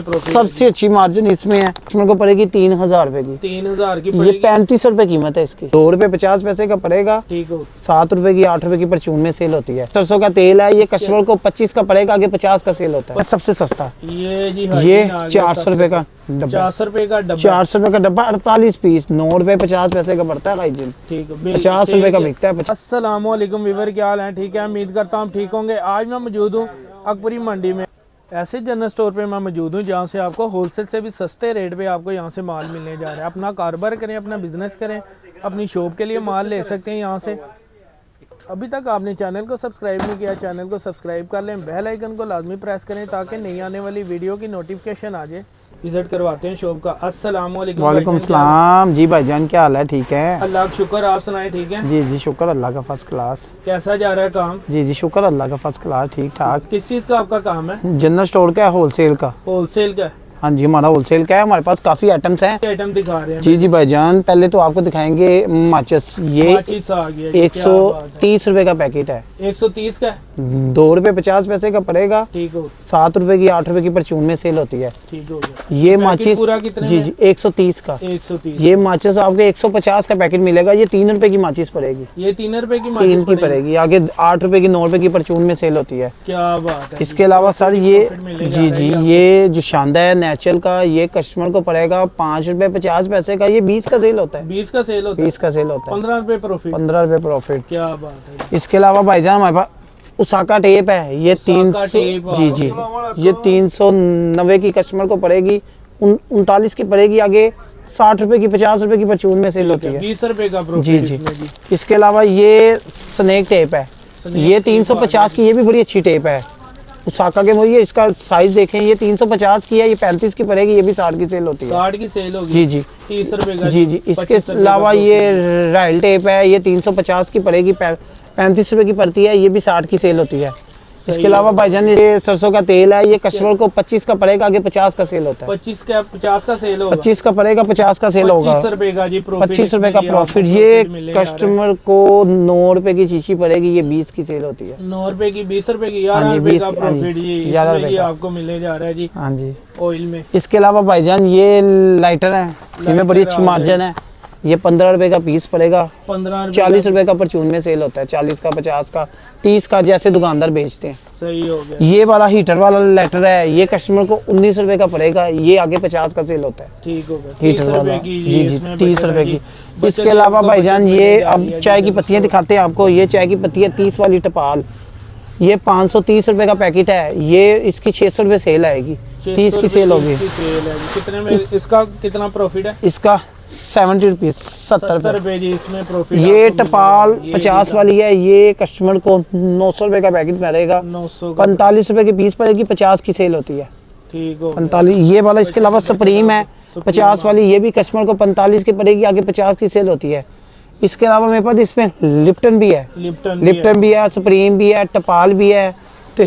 सबसे अच्छी मार्जिन इसमें है, इसमें को पड़ेगी 3000 रुपए की। 3000 की ये 35 रुपए कीमत है इसकी। 2 रुपए 50 पैसे का पड़ेगा। ठीक हो। 7 रुपए की 8 रुपए की परचून में सेल होती है। सरसों का तेल है, ये कस्टमर को 25 का पड़ेगा, आगे 50 का सेल होता है। सबसे सस्ता ये जी ये 400 रुपए का डब्बा। 400 रुपए का डब्बा। 400 रुपए का डब्बा 48 पीस, 9 रुपए 50 पैसे का पड़ता है हाइजीन। ठीक है, 50 रुपए का बिकता है। अस्सलाम वालेकुम वीवर, क्या हाल है? ठीक है, उम्मीद करता हूँ ठीक होंगे। आज मैं मौजूद हूँ अकबरी मंडी में। ऐसे जनरल स्टोर पे मैं मौजूद हूँ जहाँ से आपको होलसेल से भी सस्ते रेट पे आपको यहाँ से माल मिलने जा रहा है। अपना कारोबार करें, अपना बिजनेस करें, अपनी शॉप के लिए माल ले सकते हैं यहाँ से। अभी तक आपने चैनल को सब्सक्राइब नहीं किया, चैनल को सब्सक्राइब कर लें, बेल आइकन को लाजमी प्रेस करें ताकि नई आने वाली वीडियो की नोटिफिकेशन आ जाए। विजिट करवाते हैं शॉप का। अस्सलाम वालेकुम। वालेकुम सलाम जी भाईजान, क्या हाल है? ठीक है, अल्लाह का शुक्र, आप सुनाए? ठीक है जी जी शुक्र अल्लाह का, फर्स्ट क्लास। कैसा जा रहा है काम? जी जी शुक्र अल्लाह का, फर्स्ट क्लास, ठीक ठाक। किस चीज़ का आपका काम है? जनरल स्टोर का है, होलसेल का। होलसेल का? हाँ जी, हमारा होलसेल का है। हमारे पास काफी आइटम्स हैं। आइटम दिखा रहे हैं? जी जी भाईजान, पहले तो आपको दिखाएंगे माचिस। ये माचिस आ गया। 130 रुपए का पैकेट है। 130 का? 2 रुपए 50 पैसे का पड़ेगा। ठीक हो। 7 रुपए की 8 रुपए की परचून में सेल होती है। ठीक हो गया। ये माचिस पूरा कितने जी में? जी 130 का। 130। ये माचिस आपके 150 का पैकेट मिलेगा। ये 3 रुपए की माचिस पड़ेगी। ये 3 रुपए की 3 की पड़ेगी, आगे 8 रुपए की 9 रुपए की परचून में सेल होती है। क्या बात है। इसके अलावा सर ये जी जी ये जो शानदार है नेचुरल का, ये कस्टमर को पड़ेगा 5 रुपए 50 पैसे का। ये 20 का सेल होता है। 20 का सेल होता है? 20 का सेल होता है। 15 रुपए प्रॉफिट। 15 रुपए प्रॉफिट। क्या बात है। इसके अलावा भाईजान हमारे पास उसाका टेप है। ये 300 जी जी ये 390 की कस्टमर को पड़ेगी, 39 की पड़ेगी, आगे 60 रुपए की 50 रुपए की परचून में सेल होती है। 20 रुपए का प्रॉफिट। जी जी। इसके अलावा ये स्नेक टेप है। ये 350 की, ये भी बड़ी अच्छी टेप है उसाका के। मुझे इसका साइज देखें, ये 350 की है, ये 35 की पड़ेगी, ये भी 60 की सेल होती है। 60 की सेल होगी। जी जी 30 रुपए का। जी जी। इसके अलावा ये राइल टेप है, ये 350 की पड़ेगी, 35 रुपए की पड़ती है, ये भी 60 की सेल होती है। इसके अलावा भाईजान ये सरसों का तेल है, ये कस्टमर को 25 का पड़ेगा, आगे 50 का सेल होता है। 25 का 50 का सेल होगा। 25 का पड़ेगा, 50 का सेल होगा। 25 रुपए का जी प्रॉफिट। 25 रुपए का प्रॉफिट। ये कस्टमर को 9 रुपए की शीशी पड़ेगी, ये 20 की सेल होती है। 9 रुपए की, 20 रुपए की, 11 रुपए का प्रॉफिट जी। 11 रुपए आपको मिलने जा रहा है जी। हाँ जी। ऑयल में। इसके अलावा भाईजान ये लाइटर है, इनमें बड़ी अच्छी मार्जिन है। ये 15 रुपए का पीस पड़ेगा। 15 40 रुपए का परचून में सेल होता है। 40 का, 50 का, 30 का, जैसे दुकानदार बेचते हैं। सही हो गया। ये वाला हीटर वाला लाइटर है, ये कस्टमर को 19 रुपए का पड़ेगा, ये आगे 50 का सेल होता है। ठीक हो गया। हीटर वाला जी जी 30 रुपए की। बचत इसके अलावा भाईजान ये अब है चाय की पत्तियां दिखाते हैं आपको। ये चाय की पत्ती है 30 वाली टपाल, ये 530 रुपए का पैकेट है। ये इसकी 600 रुपए सेल आएगी, 30 की सेल होगी। कितने में इसका कितना प्रॉफिट है? इसका 70 रुपीज, 70 रुपए जी इसमें प्रॉफिट। ये टपाल 50 वाली है, ये कस्टमर को 900 रुपए का पैकेट मिलेगा। 900 45 रुपए की पीस पड़ेगी, 50 की सेल होती है। ठीक हो। 45 ये वाला। इसके अलावा सुप्रीम है 50 वाली, ये भी कस्टमर को 45 की पड़ेगी, आगे 50 की सेल होती है। इसके अलावा मेरे पास इसमें लिप्टन भी है, लिप्टन भी है, सुप्रीम भी है, टपाल भी है। तो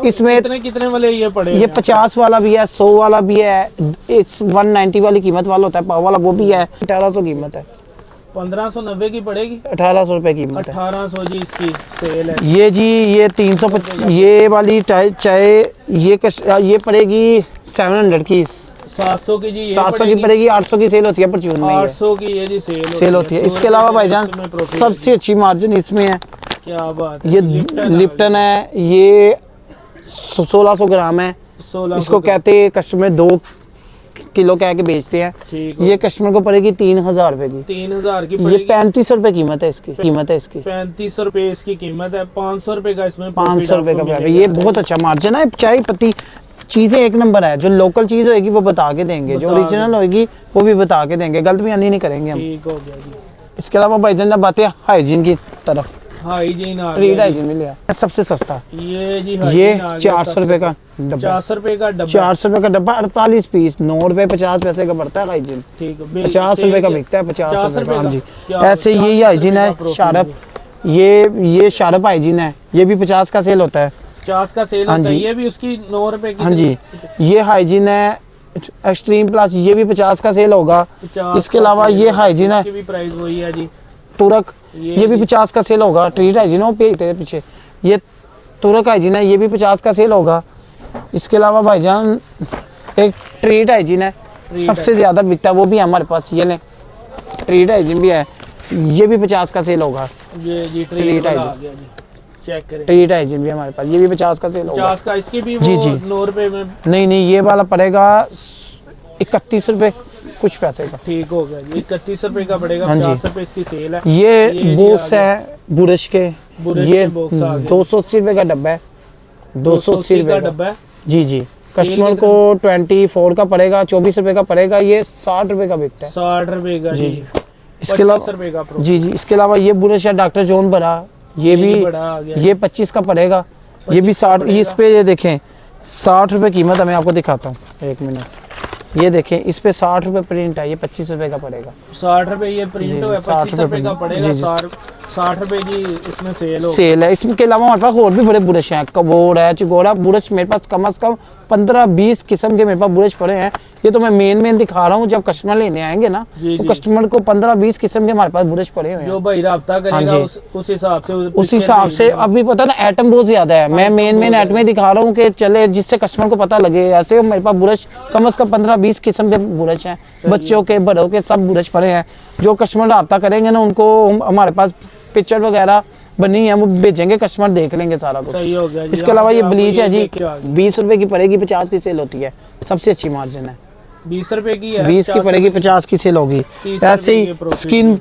इसमें कितने वाले ये पड़े? ये 50 वाला भी है, 100 वाला भी है, 190 वाली कीमत वाला होता है, पाव वाला, वो भी है। 1800 कीमत है। 1590 की पड़ेगी। 1800 रुपए कीमत है। 1800 जी इसकी सेल है। ये जी ये 350 ये वाली चाय ये पड़ेगी 700 की। 700 की जी। 700 की पड़ेगी, 800 की सेल होती है परचून में। 800 की ये जी सेल होती है। इसके अलावा भाईजान सबसे अच्छी मार्जिन इसमें है। क्या बात है। ये लिप्टन है, ये 1600 ग्राम है। इसको कहते हैं कस्टमर 2 किलो कह के बेचते हैं। ये कस्टमर को पड़ेगी 3000 रुपए की। 3000 की ये 3500 रुपए कीमत है इसकी। 3500 रुपए इसकी कीमत है। 500 रुपए का इसमें 500 रुपए का पैकेट। ये बहुत अच्छा मार्जिन है। चाय पत्ती चीजें एक नंबर है। जो लोकल चीज होगी वो बता के देंगे, जो ओरिजिनल होगी वो भी बता के देंगे, गलत बयानी नहीं करेंगे हम। ठीक हो गया जी। इसके अलावा भाईजान जब बातें हाइजीन की तरफ, हाइजीन हाइजीन मिल गया सबसे सस्ता। ये जी ये 400 रुपए का डब्बा। 400 रुपए का डब्बा। 400 रुपए का डब्बा 48 पीस, 9 रुपए 50 पैसे का पड़ता है हाइजीन। ठीक है। 50 रुपए का बिकता है, 50 रुपए का। हाँ जी। क्या ऐसे ये हाइजीन है शारप, ये शारप हाइजीन है, ये भी 50 का सेल होता है। 50 का सेल होता है। ये भी उसकी 9 रुपए की। हाँ जी। ये हाइजीन है एक्सट्रीम प्लस, ये भी 50 का सेल होगा। इसके अलावा ये हाइजीन है भी प्राइस वही है जी तुरक, ये भी 50 का सेल होगा। ट्रीट हाइजीन हो पे पीछे, ये तुरक हाइजीन है, ये भी 50 का सेल होगा। इसके अलावा भाईजान एक ट्रीट हाइजीन है, सबसे ज़्यादा बिकता है, वो भी है हमारे पास। ये लें, ट्रीट हाइजीन भी है, ये भी 50 का सेल होगा। ये जी ट्रीट वाला हाइजीन। आ गया जी, चेक करें। ट्रीट हाइजीन भी हमारे पास, ये भी 50 का सेल होगा। 50 का, इसकी भी जी, वो जी। 9 रुपए में। नहीं, ये वाला पड़ेगा 31 रुपए कुछ पैसे का। ठीक हो गया जी, 31 रुपए का पड़ेगा, हाँ जी। 50 रुपए इसकी सेल है। ये जी बॉक्स आ गया। है बुरश के, बुरश ये के बॉक्स आ गए। 280 रुपए का डब्बा है, 280 का रुपए का। डब्बा है। जी जी, कस्टमर को 24 का पड़ेगा, 24 रुपए का पड़ेगा, ये 60 रुपए का बिकता है। 60 रुपए का जी जी। जी। इसके अलावा 50 रुपए का प्रो। जी जी, इसके अलावा ये बुरश है डॉक्टर जॉन बड़ा, ये भी बड़ा आ गया। ये 25 का पड़ेगा, ये भी 60। इस पे ये देखें 60 रुपए कीमत है, मैं आपको दिखाता हूँ एक मिनट। ये देखें इस पे 60 रुपए प्रिंट है, ये 25 रुपए का पड़ेगा। 60 रुपए ये प्रिंट जी, है, 60 25 रुपए का प्रिंट। पड़ेगा। जी, जी। 60 रुपए की इसमें सेल हो। सेल है। इसके अलावा हमारे पास और भी बड़े बुरश हैं, कबोर्ड है, चिगोड़ा बुरश मेरे पास कम से कम 15-20 किस्म के मेरे पास बुरश पड़े हैं। ये तो मैं मेन दिखा रहा हूँ, जब कस्टमर लेने आएंगे ना जी, तो जी। कस्टमर को 15-20 किस्म के हमारे पास बुरश पड़े हुए हैं। जो भाई राब्ता करेगा हाँ जी। उस हिसाब से उस हिसाब से अभी पता ना आइटम बहुत ज्यादा है, मैं मेन आइटम में दिखा रहा हूँ कि चले जिससे कस्टमर को पता लगे। ऐसे मेरे पास बुरश कम से कम 15-20 किस्म के बुरश हैं, बच्चों के बड़ों के सब बुरश पड़े हैं। जो कस्टमर राब्ता करेंगे ना उनको हमारे पास पिक्चर वगैरह बनी है, वो भेजेंगे, कस्टमर देख लेंगे सारा कुछ। सही हो गया जी। इसके अलावा ये ब्लीच है जी, देख के आ गए। 20 रुपए की पड़ेगी, 50 की सेल होती है, सबसे अच्छी मार्जिन है। 20 रुपए की है, 20 की पड़ेगी, 50 की सेल होगी। 30 ऐसे रुपए की ही profit स्किन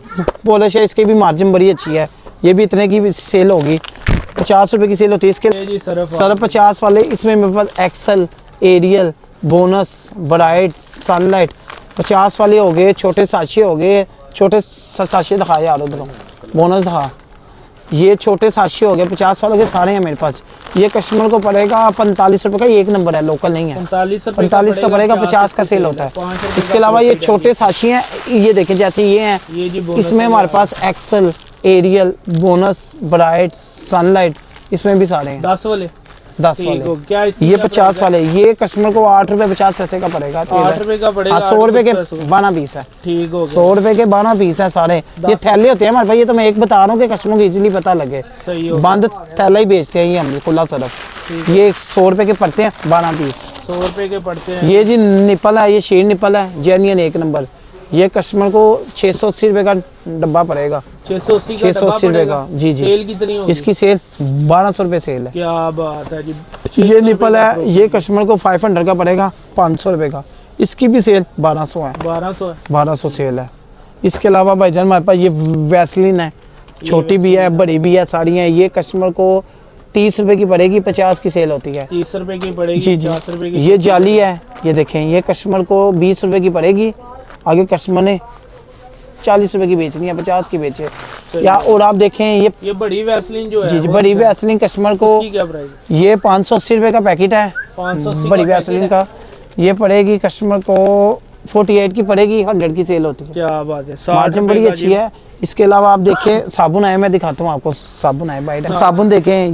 पॉलिश है, इसकी भी मार्जिन बड़ी अच्छी है, ये भी इतने की सेल होगी, 50 रुपए की सेल होती है। इसके ये जी सरफ सर 50 वाले, इसमें मेरे पास Excel, Ariel, Bonus, Bright, Sunlight 50 वाले हो गए। छोटे साशे हो गए, छोटे साशे दिखाए यार उधरों, बोनस दिखा। ये छोटे साशे हो गए 50 वालों के सारे हैं मेरे पास। ये कस्टमर को पड़ेगा 45 रुपए का, ये एक नंबर है, लोकल नहीं है। 45 का पड़ेगा, 50 का सेल होता है। इसके अलावा ये छोटे साशी हैं, ये देखें जैसे ये हैं, ये जी बोनस इसमें हमारे पास Excel, Ariel, Bonus, Bright, Sunlight, इसमें भी सारे हैं। 10 वाले 10 ठीक वाले। हो। क्या इसकी ये क्या 50 प्राइस वाले, ये कस्टमर को 8 रुपए 50 पैसे का पड़ेगा। 8 रुपए का पड़ेगा। 100 रुपए के 8 12 पीस है, ठीक हो गया। 100 रुपए के 12 पीस है सारे। ये थैले होते हैं हमारे पास, ये तो मैं एक बता रहा हूँ कि कस्टमर को इजीली पता लगे। सही हो। बंद थैला ही बेचते हैं ये हम खुला सरफ। ये 100 रुपए के पड़ते हैं 12 पीस। 100 रुपए के पड़ते हैं। ये जी निपल है, ये शेर निपल है, जेन्युइन एक नंबर। ये कस्टमर को 680 रुपए का डब्बा पड़ेगा, 680 का 680 रुपए का। जी जी, सेल कितनी होगी? इसकी सेल 1200 रुपए सेल है। क्या बात है जी। ये निपल है, ये कस्टमर को 500 का पड़ेगा, 500 रुपए का। इसकी भी सेल 1200 है, 1200 है। 1200 सेल है। इसके अलावा भाईजान हमारे पास ये वैसलीन है, छोटी भी है, बड़ी भी है, सारी हैं। ये कस्टमर को 30 रुपए की पड़ेगी, 50 की सेल होती है। 30 रुपए की पड़ेगी, जी जी। 50 रुपए की। ये जाली है, ये देखें, ये कस्टमर को 20 रुपए की पड़ेगी, आगे कस्टमर ने 40 रुपए की बेचनी है, 50 की बेचे या। और आप देखें ये बड़ी वैसलीन जो है जी जी, वो बड़ी वैसलीन कस्टमर को इसकी क्या प्राइस? ये 580 रुपए का पैकेट है, 580 बड़ी का वैसलीन पैकेट का। ये पड़ेगी कस्टमर को 48 की पड़ेगी, 100 की सेल होती है। क्या बात है। 60 मार्जिन रुपए बड़ी का अच्छी जी। है। इसके अलावा आप देखिए साबुन आए, मैं दिखाता हूँ आपको, साबुन आए बाइट साबुन देखें,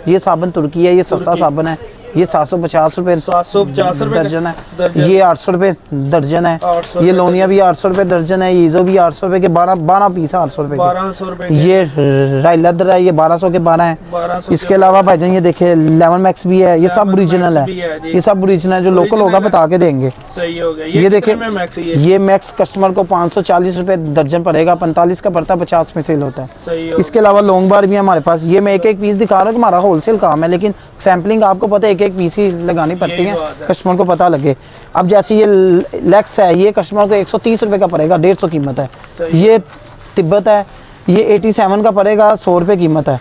ये साबुन तुर्की है, ये सस्ता साबुन है, ये 750 रुपए 750 रुपए दर्जन है, दर्जन। ये 800 रुपए दर्जन है, 800 ये लोनिया भी 800 रुपए दर्जन है, ये ईजो भी 800 रुपए के 12 पीस है, 800 रुपए के। 1200 रुपए के। ये राइलदर है, ये 1200 के 12 है। 1200 इसके अलावा भाईजान ये देखिए लेमन मैक्स भी है, ये सब लेमन ओरिजिनल मैक्स भी है जी। है, ये सब ओरिजिनल है, जो लोकल होगा बता के देंगे। सही हो गया। ये देखिए, कितने में मैक्स है ये मैक्स कस्टमर को 540 रुपए दर्जन पड़ेगा, 45 का पड़ता है, 50 में सेल होता है। सही हो। इसके अलावा लॉन्ग बार भी है हमारे पास। ये मैं एक पीस दिखा रहा हूँ कि हमारा होलसेल काम है, लेकिन सैम्पलिंग आपको पता है एक पीस ही लगानी पड़ती है, बात है। कस्टमर को पता लगे। अब जैसे ये लेक्स है, ये कस्टमर को 130 रुपए का पड़ेगा, 150 कीमत है। सही। ये तिब्बत है, ये 87 का पड़ेगा, 100 रुपए कीमत है।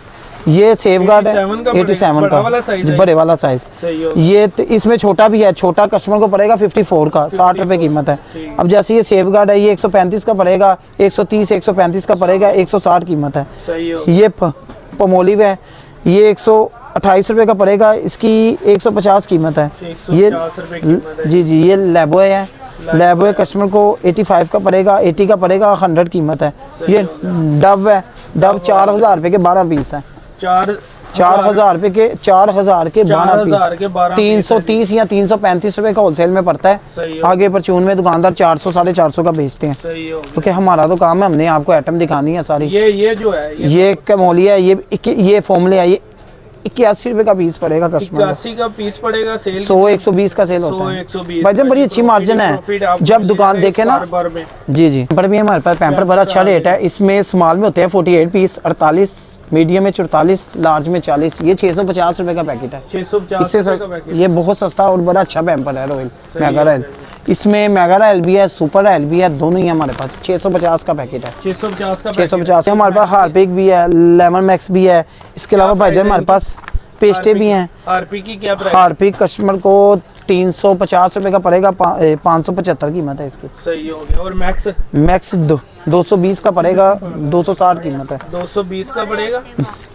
ये सेफ गार्ड है 87 बड़ा वाला साइज का, है। बड़े वाला साइज। सही हो। ये इसमें छोटा भी है, छोटा कस्टमर को पड़ेगा 54 का, 60 रुपए कीमत है। अब जैसे ये सेफ गार्ड है, ये 135 का पड़ेगा, 130 135 का पड़ेगा, 160 कीमत है। सही हो। ये पमोलिव है, ये 128 रुपए का पड़ेगा, इसकी 150 कीमत है। 150 रुपए कीमत है। जी जी, ये लैबो है, लैबो कस्टमर को 85 का पड़ेगा, 80 का पड़ेगा, 100 कीमत है। ये डव है, डव 4000 रुपए के 12 पीस है, 4000 रुपए के 4000 के 12 4000 के 12 पीस, 330 या 335 रुपए का होलसेल में पड़ता सही है। हो। आगे परचून में दुकानदार 400 450 का बेचते हैं, सही हो। क्योंकि हमारा तो काम है, हमने आपको आइटम दिखानी है सारी। ये जो है ये कमोलिया है, ये फॉर्मूले है, 81 रुपए का पीस पड़ेगा कस्टमर 81 का पीस पड़ेगा सेल 100-120 का सेल होता है 100-120 भाईजान, बड़ी अच्छी मार्जिन है जब दुकान देखे ना। जी जी पैम्पर भी हमारे पास, पैम्पर बड़ा अच्छा रेट है। इसमें स्मॉल में होते हैं 48 पीस 48, मीडियम में 44, लार्ज में 40। ये 650 रुपए का पैकेट है। 650 इससे का पैकेट। ये बहुत सस्ता और बड़ा अच्छा पैम्पर है रॉयल मेगा रॉयल। इसमें मेगा रॉयल भी है, सुपर रॉयल भी है, दोनों ही हमारे पास। 650 का पैकेट है। 650 का 650 हमारे पास हार्पिक भी है, लेमन मैक्स भी है। इसके अलावा भाईजान हमारे पास पेस्टे भी हैं। हार्पिक की क्या प्राइस? हार्पिक कस्टमर को 350 रुपए का पड़ेगा, 575 कीमत है इसकी। सही हो गया। और मैक्स? मैक्स 220 का पड़ेगा, 260 कीमत है। 220 का पड़ेगा,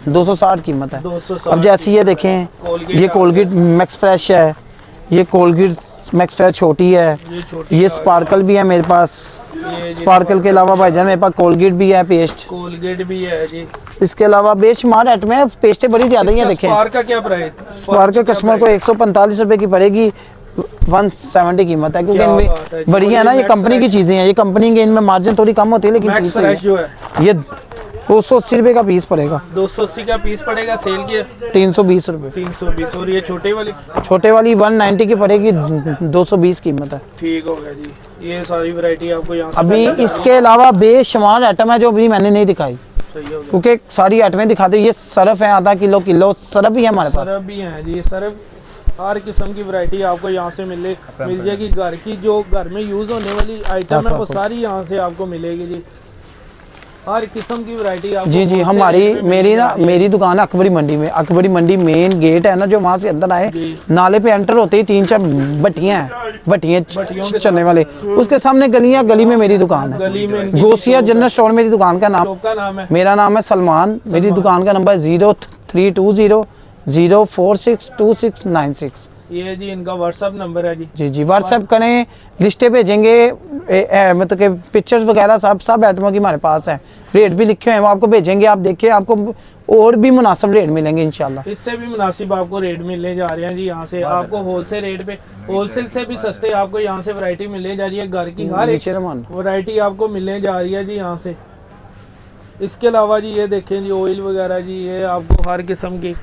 260 कीमत है। 260। अब जैसे ये देखें, ये कोलगेट मैक्स फ्रेश है, ये कोलगेट मैक्स फ्रेश छोटी है, ये स्पार्कल भी है मेरे पास। स्पार्कल के अलावा भाईजान मेरे पास कोलगेट भी है, पेस्ट कोलगेट भी है जी। इसके अलावा बेशुमार आइटम है, पेस्टें बड़ी ज्यादा ही हैं। देखें स्पार्क का क्या प्राइस? स्पार्क के कस्टमर को 145 रुपए की पड़ेगी, 170 कीमत है, क्योंकि इनमें बढ़िया है ना, ये कंपनी की चीजें हैं, ये कंपनी के इनमें मार्जिन थोड़ी कम होती है, लेकिन मैक्स चीज फ्रेश जो है ये 280 रुपए का पीस पड़ेगा। 280 का पीस पड़ेगा सेल के 320 रुपए। 320। और ये छोटे वाली? छोटे वाली 190 की पड़ेगी, 220 कीमत है। ठीक हो गया जी। ये सारी वैरायटी आपको यहाँ से अभी इसके अलावा बेशुमार आइटम है जो अभी मैंने नहीं दिखाई, सही हो गया। क्योंकि सारी आइटमें दिखाते। ये सरफ है, आधा किलो सरफ भी है हमारे पास। सरफ भी है जी। सरफ हर किस्म की वैरायटी आपको यहाँ से मिल जाएगी। घर की जो घर में यूज होने वाली आइटम है वो सारी यहाँ से आपको मिलेगी जी। हर किस्म की वैरायटी आपको जी जी हमारी मेरी दुकान है अकबरी मंडी में। अकबरी मंडी मेन गेट है ना, जो वहाँ से अंदर आए, नाले पे एंटर होते ही 3-4 भट्टियाँ चलने वाले, उसके सामने गली में मेरी दुकान है। गली में गोसिया जनरल स्टोर मेरी दुकान का नाम। का नाम है? मेरा नाम है सलमान। मेरी दुकान का नंबर 032004629696। ये जी इनका व्हाट्सएप नंबर है जी। जी जी व्हाट्सएप करें, लिस्टें भेजेंगे, मतलब कि पिक्चर्स वगैरह सब आइटमों की हमारे पास है। रेट भी लिखे हुए हैं, वो आपको भेजेंगे, आप देखिए, आपको और भी मुनासिब रेट मिलेंगे इंशाल्लाह। इससे भी मुनासिब आपको रेट मिलने जा रहे हैं जी। यहाँ से आपको होलसेल रेट पे, होलसेल से भी सस्ते आपको यहाँ से वैरायटी मिलने जा रही है। घर की हर एक वैरायटी आपको मिलने जा रही है जी यहाँ से। इसके अलावा जी ये देखें जी, ऑयल वगैरह जी, ये आपको हर किस्म की,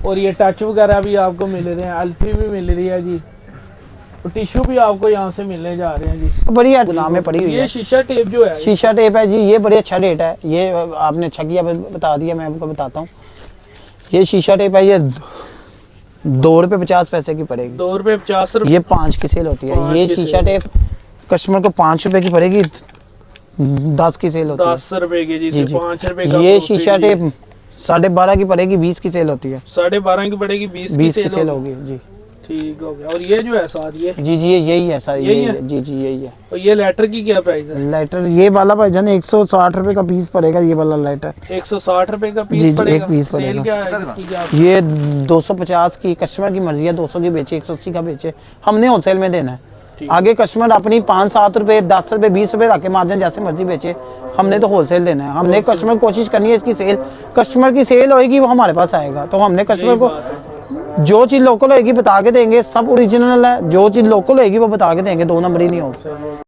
और ये टच वगैरह भी आपको मिल रहे हैं, अल्फी भी मिल रही है जी, और टिश्यू भी आपको यहाँ से मिलने जा रहे हैं जी। बढ़िया गुलाम में पड़ी हुई है। ये शीशा टेप जो है, शीशा टेप है जी, ये बड़ी अच्छा रेट है। ये आपने अच्छा किया बता दिया, मैं आपको बताता हूँ। ये शीशा टेप है, ये 2 रुपये 50 पैसे की पड़ेगी। 2 रुपये 50 रुपये। ये 5 की सेल होती है। ये शीशा टेप कस्टमर को 5 रुपए की पड़ेगी, 10 की सेल होती है। 10 रुपए की जी, 5 रुपए का। ये शीशा टेप 12.5 की पड़ेगी, 20 की सेल होती है। 12.5 की पड़ेगी, 20 की सेल होगी जी। ठीक हो गया। और ये जो है साथ ये जी यही है सर, यही है जी यही है। और ये लेटर की क्या प्राइस है? लेटर ये वाला भाईजान 160 रुपए का पीस पड़ेगा। ये वाला लेटर 160 रुपए का पीस जी पड़ेगा। एक पीस पड़ेगा। क्या है इसकी क्या? ये 250 की, कस्टमर की मर्जी है, 200 की बेचे, 180 का बेचे, हमने होलसेल में देना है। आगे कस्टमर अपनी 5-7 रुपए, 10 रुपए, 20 रुपए रखे मार्जिन जैसे मर्जी बेचे, हमने तो होलसेल देना है। हमने कस्टमर कोशिश करनी है इसकी सेल, कस्टमर की सेल होएगी वो हमारे पास आएगा। तो हमने कस्टमर को जो चीज लोकल होएगी बता के देंगे, सब ओरिजिनल है। जो चीज लोकल होएगी वो बता के देंगे, 2 नंबर ही नहीं होगा।